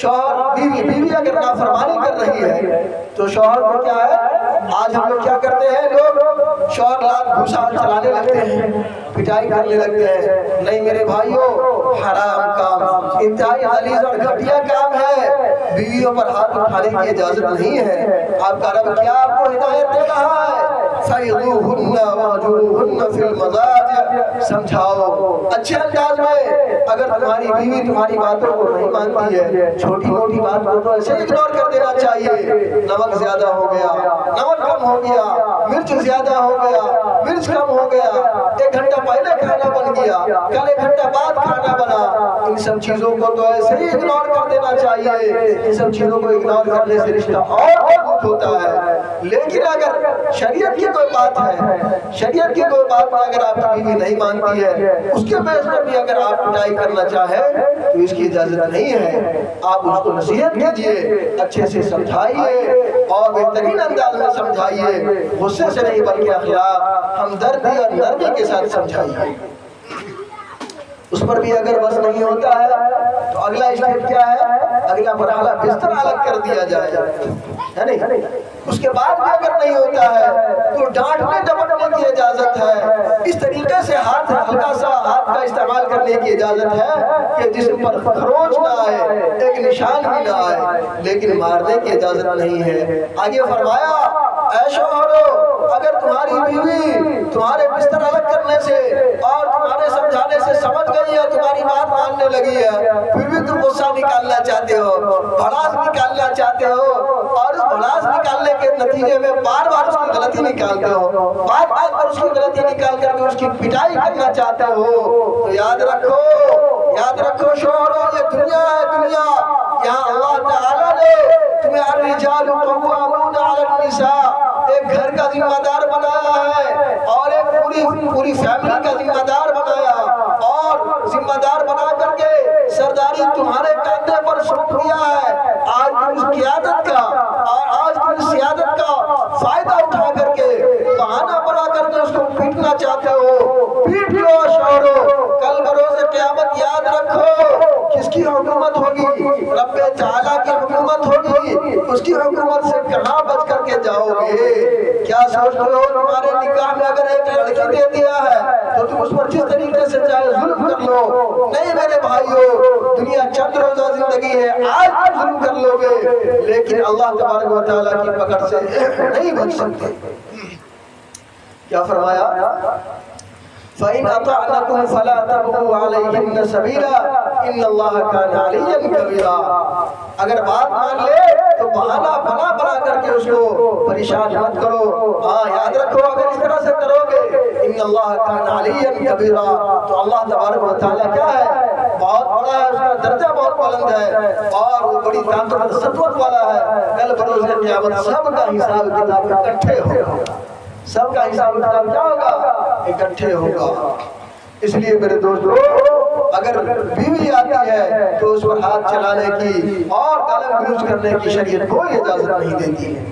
شوہر بیوی اگر نافرمانی کر رہی ہے تو شوہر کو کیا ہے، آج ہم لوگ کیا کرتے ہیں، لوگ شوہر رات گھوسا چلانے لگتے ہیں، پٹائی کرنے لگتے ہیں۔ نہیں میرے بھائیو، حرام کام، انتہائی غلیظ اور گھٹیا کام ہے، بیویوں پر ہاتھ اٹھانے کی اجازت نہیں ہے۔ آپ کا رب کیا آپ کو ہدایت دے رہا ہے، فَيْضُوهُنَّ وَاهْجُرُوهُنَّ فِي الْمَضَاجِعِ، سمجھاؤ اچھے انداز میں۔ اگر تمہاری بیوی تمہاری باتوں کو نہیں مانتی ہے، چھوٹی موٹی بات کو تو ایسے اگنور کر دینا چاہیے۔ نمک زیادہ ہو گیا، نمک کم ہو گیا، مرچ زیادہ ہو گیا، مرچ کم ہو گیا، 1 گھنٹہ پہلے کھانا بن گیا، کل 1 گھنٹہ بعد کھانا بنا، ان سب چیزوں کو تو ایسے ہی اگنور کر دینا چاہیے۔ ان سب چیزوں کو اگنور کرنے سے رشتہ اور مضبوط ہوتا ہے۔ لیکن اگر شریعت کی کوئی بات ہے، شریعت کی کوئی بات اگر آپ کی بیوی نہیں مانتی ہے، اس کے بیس پر بھی اگر آپ پٹائی کرنا چاہیں تو اس کی اجازت نہیں ہے۔ آپ اس کو نصیحت کیجئے، اچھے سے سمجھائیے اور بہترین انداز میں سمجھائیے، غصے سے نہیں بلکہ اخلاق، ہمدردی اور نرمی کے ساتھ سمجھائیے۔ اس پر بھی اگر بس نہیں ہوتا ہے تو اگلا اسٹیپ کیا ہے، اگلا مرحلہ بستر الگ کر دیا جائے، ہے نہیں؟ اس کے بعد بھی اگر نہیں ہوتا ہے تو ڈانٹنے ڈپٹنے کی اجازت ہے۔ اس طریقے سے ہلکا سا ہاتھ کا استعمال کرنے کی اجازت ہے کہ جسم پر خروچ نہ آئے، ایک نشان بھی نہ آئے، لیکن مارنے کی اجازت نہیں ہے۔ آگے فرمایا، اے شوہرو، اگر تمہاری بیوی تمہارے بستر الگ کرنے سے اور تمہارے سمجھانے سے سمجھ گئی ہے، تمہاری بات ماننے لگی ہے، پھر بھی تم غصہ نکالنا چاہتے ہو، بھڑاس نکالنا چاہتے ہو، اور اس بھڑاس نکالنے کے نتیجے میں بار بار اس کی غلطی نکالتے ہو، بار بار پر اس کی غلطی نکال کر کے اس کی پٹائی کرنا چاہتے ہو، تو یاد رکھو شوہرو، یہ دنیا ہے، دنیا یہاں اللہ تعالیٰ نے تمہیں الرجال قوامون علی النساء ایک گھر کا ذمہ دار بنایا ہے اور ایک پوری فیملی کا ذمہ دار بنایا، اور ذمہ دار بنا کر کے سرداری تمہارے کاندھے پر سونپ دیا ہے۔ آج تم اس قیادت کا اور آج تم اس سیادت کا فائدہ اٹھا کر کے بہانہ بنا کر کے اس کو پیٹنا چاہتے ہو، پیٹ لو شوہرو، کل بروز قیامت یاد رکھو کس کی حکومت ہوگی، رب تعالیٰ کی حکومت ہوگی، اس کی حکومت سے کہاں بچ کر کے جاؤ گے؟ کیا سوچتے ہو تمہارے نکاح میں اگر ایک لڑکی دے دیا ہے تو تم اس پر جس طریقے سے چاہے ظلم کر لو؟ نہیں میرے بھائیو، دنیا چند روزہ زندگی ہے، آج تم ظلم کر لو گے لیکن اللہ تبارک و تعالیٰ کی پکڑ سے نہیں بچ سکتے۔ کیا فرمایا؟ فَإِنْ أَطَعْنَكُمْ فَلَا تَبْغُوا عَلَيْهِنَّ سَبِيلًا إِنَّ اللَّهَ كَانَ عَلِيًّا كَبِيرًا۔ اگر بات مان لے تو بہانہ بنا کر کے اس کو پریشان مت کرو۔ ہاں یاد رکھو، اگر اس طرح سے کرو گے إِنَّ اللَّهَ كَانَ عَلِيًّا كَبِيرًا تو اللہ تبارک و تعالیٰ کیا ہے، بہت بڑا ہے، اس کا درجہ بہت بلند ہے اور وہ بڑی طاقت سطوت والا ہے۔ کل بروز قیامت سب کا حساب کتاب اکٹھے ہوگا، سب کا حساب کتاب کیا ہوگا، اکٹھے ہوگا۔ اس لیے میرے دوستو، اگر بیوی آتی ہے تو اس پر ہاتھ چلانے کی اور گالی گلوچ کرنے کی شریعت کوئی اجازت نہیں دیتی ہے۔